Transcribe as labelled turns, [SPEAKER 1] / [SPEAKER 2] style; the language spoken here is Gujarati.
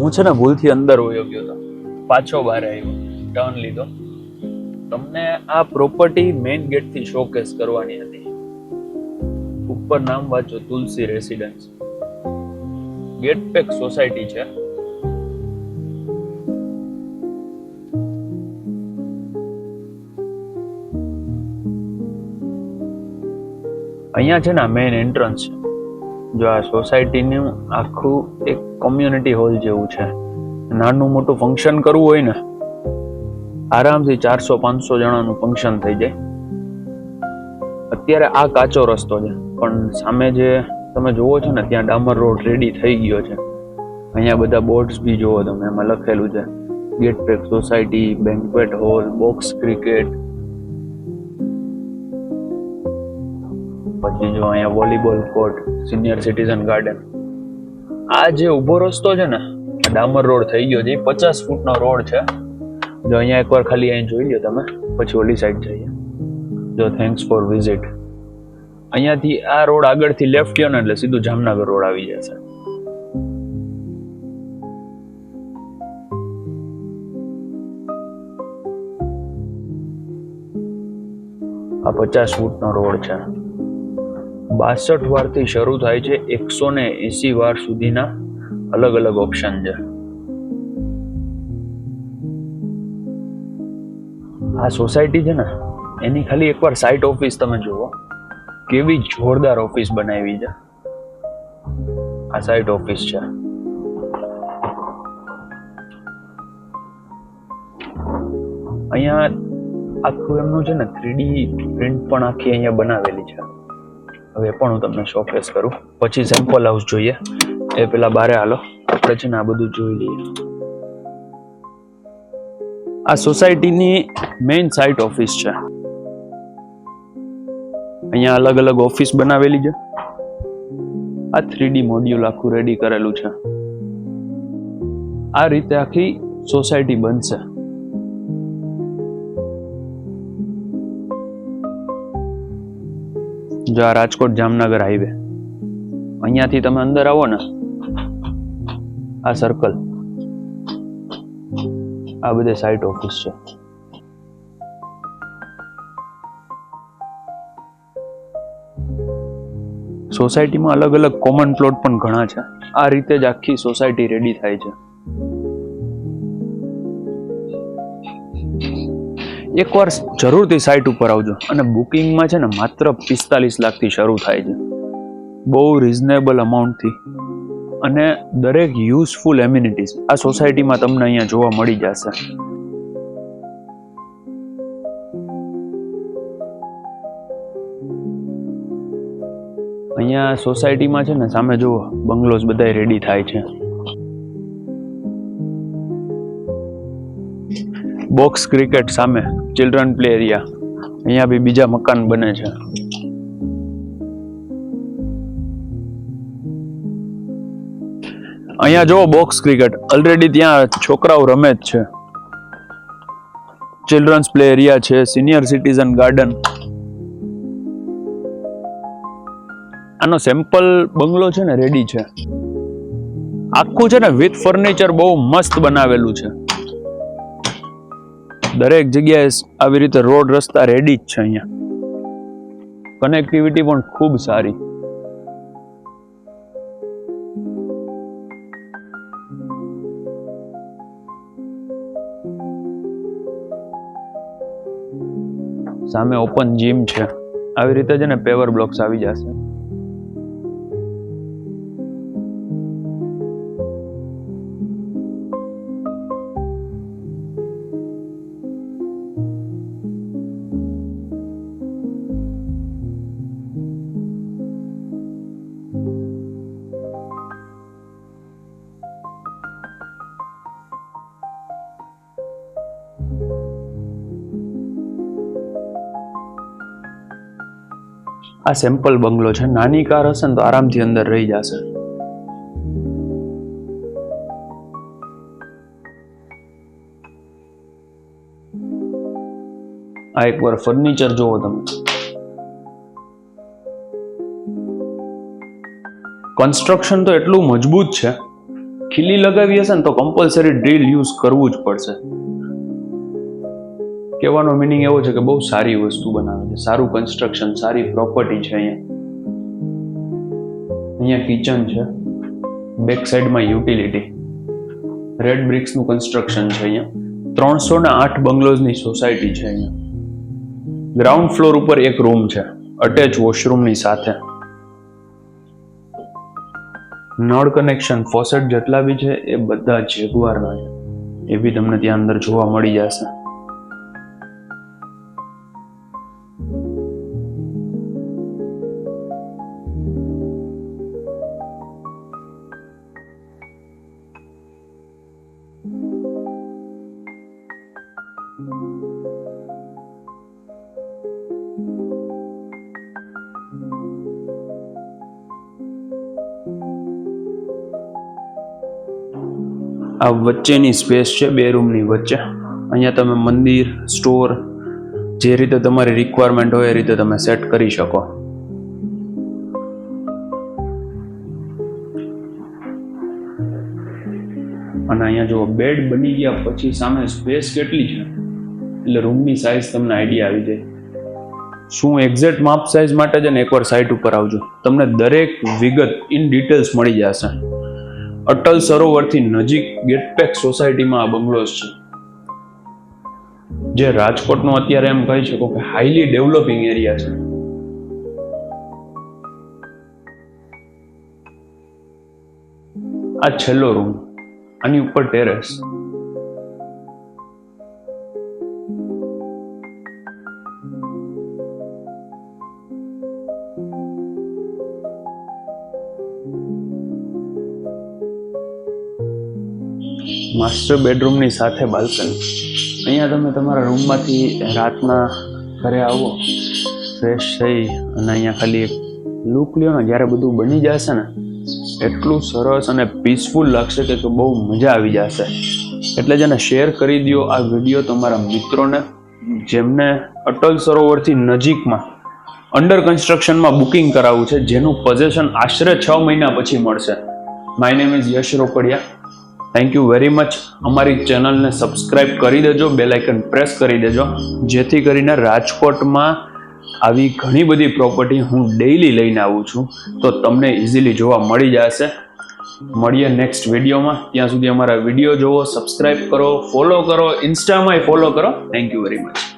[SPEAKER 1] હું છે ને ભૂલથી અંદર વયો ગયો હતો, પાછો બહાર આવ્યો, ટર્ન લીધો. તમને આ પ્રોપર્ટી મેઇન ગેટ થી શોકેસ કરવાની હતી. ઉપર નામ વાંચો, તુલસી રેસિડન્સ. ગેટ પેક સોસાયટી છે. અહીંયા છે ને મેઇન એન્ટ્રન્સ છે. જો આ સોસાયટીનું આખું એક કોમ્યુનિટી હોલ જેવું છે. નાનું મોટું ફંક્શન કરવું હોય ને, આરામથી 400-500 જણાનું ફંક્શન થઈ જાય. અત્યારે આ કાચો રસ્તો છે, પણ સામે જે તમે જોવો છો ને ત્યાં ડામર રોડ રેડી થઈ ગયો છે. અહીંયા બધા બોર્ડ્સ બી જોવો તમે, એમાં લખેલું છે gate pack society, banquet hall, box cricket. પછી જો અહીંયા volleyball court, senior citizen garden. આ જે ઊભો રસ્તો છે ને, ડામર રોડ થઈ ગયો છે. 50 ફૂટનો રોડ છે. જો અહીંયા એકવાર ખાલી અહીં જોઈ લો તમે, પછી ઓલી સાઈડ જઈએ. જો થેન્ક્સ ફોર વિઝિટ. અહીંયાથી આ રોડ આગળથી લેફ્ટ લ્યો ને એટલે સીધું જામનગર રોડ આવી જશે. આ 50 ફૂટનો રોડ છે. 62 વારથી શરૂ થાય છે, 180 વાર સુધીના અલગ અલગ ઓપ્શન છે. આ સોસાયટી છે ને, એની ખાલી એકવાર સાઇટ ઓફિસ તમે જુઓ, કેવી જોરદાર ઓફિસ બનાવી છે. આ સાઇટ ઓફિસ છે. અહીંયા આખું એમનું છે ને 3D પ્રિન્ટ પણ આખી અહીંયા બનાવેલી છે. હવે પણ હું તમને શોકેસ કરું, પછી સેમ્પલ હાઉસ જોઈએ. એ પેલા બારે હાલો, આપણે છે ને આ બધું જોઈ લઈએ. આ સોસાયટીની મેઇન સાઇટ ઓફિસ છે. અહીંયા અલગ અલગ ઓફિસ બનાવેલી છે. આ 3D મોડ્યુલ આખું રેડી કરેલું છે. આ રીતે આખી સોસાયટી બનશે. જો આ રાજકોટ જામનગર હાઈવે, અહીંયાથી તમે અંદર આવો ને, આ સર્કલ, આ બધે સાઇટ ઓફિસ છે. સોસાયટીમાં અલગ અલગ કોમન પ્લોટ પણ ઘણા છે. આ રીતે જ આખી સોસાયટી રેડી થાય છે. એકવાર જરૂરથી સાઇટ ઉપર આવજો. અને બુકિંગમાં છે ને માત્ર 45 લાખથી શરૂ થાય છે. બહુ રિઝનેબલ અમાઉન્ટથી, અને દરેક યુઝફુલ એમ્યુનિટીઝ આ સોસાયટીમાં તમને અહીંયા જોવા મળી જશે. અહીંયા સોસાયટીમાં છે ને સામે જુઓ, બંગલોઝ બધાય રેડી થાય છે. બોક્સ ક્રિકેટ સામે, ચિલ્ડ્રન પ્લે એરિયા. અહીંયા બી બીજા મકાન બને છે. અહીંયા જો બોક્સ ક્રિકેટ ઓલરેડી ત્યાં છોકરાઓ રમે જ છે. ચિલ્ડ્રન્સ પ્લે એરિયા છે, સિનિયર સિટીઝન ગાર્ડન. આનો સેમ્પલ બંગલો છે ને રેડી છે. આખું છે ને વિથ ફર્નિચર બહુ મસ્ત બનાવેલું છે. દરેક જગ્યાએ આવી રીતે રોડ રસ્તા રેડી જ છે. અહીંયા કનેક્ટિવિટી પણ ખૂબ સારી. સામે ઓપન જીમ છે. આવી રીતે છે ને પેવર બ્લોક્સ આવી જશે. આ સેમ્પલ બંગલો છે. નાની કાર હશે ને તો આરામથી અંદર રહી જશે. આ એકવાર ફર્નિચર જોવો તમે. કન્સ્ટ્રક્શન તો એટલું મજબૂત છે ખીલી લગાવી હશે ને તો કમ્પલસરી ડ્રીલ યુઝ કરવું જ પડશે. કહેવાનો મિનિંગ એવો છે કે બહુ સારી વસ્તુ બનાવે છે, સારું કન્સ્ટ્રક્શન, સારી પ્રોપર્ટી છે. અહીંયા કિચન છે, બેક સાઈડમાં યુટિલિટી, રેડ બ્રિક્સનું કન્સ્ટ્રક્શન છે. અહીંયા 308 બંગલોઝની સોસાયટી છે. અહીંયા ગ્રાઉન્ડ ફ્લોર ઉપર એક રૂમ છે અટેચ વોશરૂમની સાથે. નળ કનેક્શન, ફોસેટ જેટલા બી છે એ બધા જેગવારના છે. એ બી તમને ત્યાં અંદર જોવા મળી જશે. આ વચ્ચેની સ્પેસ છે બે રૂમની વચ્ચે. અહીંયા તમે મંદિર, સ્ટોર, જે રીતે તમારી રિક્વાયરમેન્ટ હોય એ રીતે તમે સેટ કરી શકો. અને અહીંયા જો બેડ બની ગયા પછી સામે સ્પેસ કેટલી છે એટલે રૂમની સાઇઝ તમને આઈડિયા આવી જાય. શું એક્ઝેક્ટ માપ સાઇઝ માટે છે ને એકવાર સાઇટ ઉપર આવજો, તમને દરેક વિગત ઇન ડિટેલ્સ મળી જશે. અટલ સરોવરથી નજીક ગેટપેક સોસાયટીમાં આ બંગલોઝ છે, જે રાજકોટનો અત્યારે એમ કહી શકો કે હાઈલી ડેવલપિંગ એરિયા છે. આ છેલ્લો રૂમ, આની ઉપર ટેરેસ. માસ્ટર બેડરૂમની સાથે બાલ્કની. અહીંયા તમે તમારા રૂમમાંથી રાતના ઘરે આવો, ફ્રેશ થઈ અને અહીંયા ખાલી એક લુક લ્યો ને, જ્યારે બધું બની જશે ને એટલું સરસ અને પીસફુલ લાગશે કે બહુ મજા આવી જશે. એટલે જેને શેર કરી દો આ વિડીયો તમારા મિત્રોને, જેમને અટલ સરોવરથી નજીકમાં અંડર કન્સ્ટ્રક્શનમાં બુકિંગ કરાવવું છે, જેનું પોઝેશન આશરે 6 મહિના પછી મળશે. My name is Yash Rokadiya. Thank you very much. અમારી ચેનલને સબસ્ક્રાઇબ કરી દેજો, બેલ આઇકન પ્રેસ કરી દેજો, જેથી કરીને રાજકોટમાં આવી ઘણી બધી પ્રોપર્ટી હું ડેઈલી લઈને આવું છું તો તમને ઇઝીલી જોવા મળી જશે. મળીએ નેક્સ્ટ વિડીયોમાં. ત્યાં સુધી અમારા વિડીયો જોવો, સબસ્ક્રાઇબ કરો, ફોલો કરો, ઇન્સ્ટામાંય ફોલો કરો. Thank you very much.